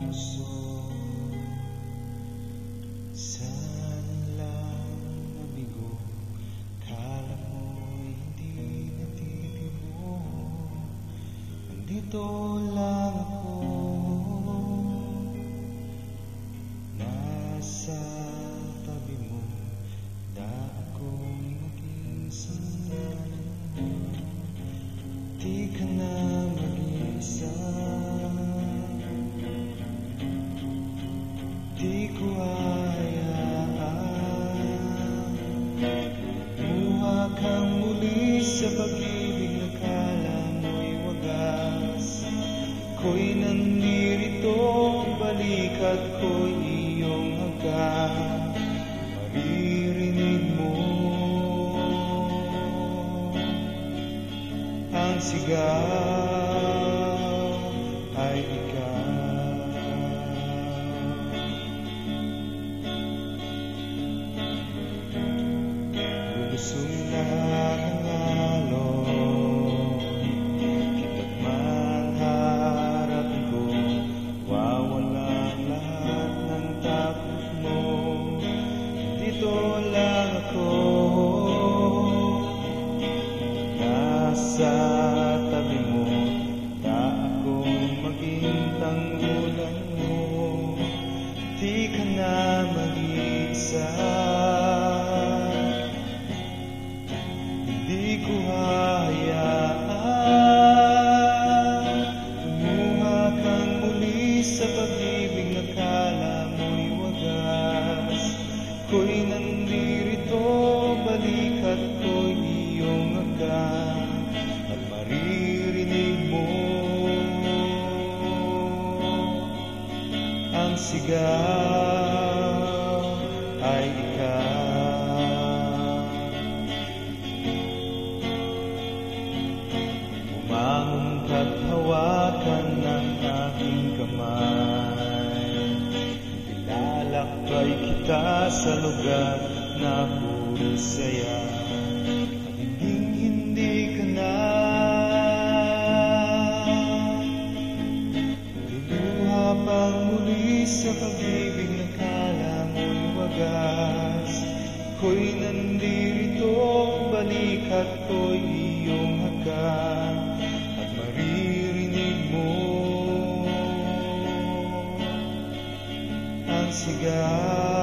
puso. Saan lang nabigo, kala mo'y hindi natitibo. Nandito lang ako, nasa tabi mo, da akong maging sandalan mo. Di ka na mag-iisa, di ko hayaan muha kang muli sa pag-ibig na kala mo'y wagas. Ko'y nandirito, balikat ko'y iyong hagkan. Maririnig mo ang sigaw ay ikaw. Lulusong na ang alon, kita't man harapin ko, wawalan lahat ng takot mo. Dito lang ako, nasa tabi mo, da akong maging tanggulan mo. Di ka na mag-iisa, hindi ko hahayaan lumuha kang muli sa pag-ibig na kala mo'y wagas. Ko'y nandirito, balikat ko'y iyong hagkan. At maririnig mo ang sigaw ay ikaw. Bumangon ka't hawakan ng aking kamay, ilalakbay kita sa lugar na puro saya. Hindi ka na luluha pang muli sa pag-ibig na kala mo'y wagas. Ko'y nandirito, balikat ko'y iyong hagkan. At maririnig mo ang sigaw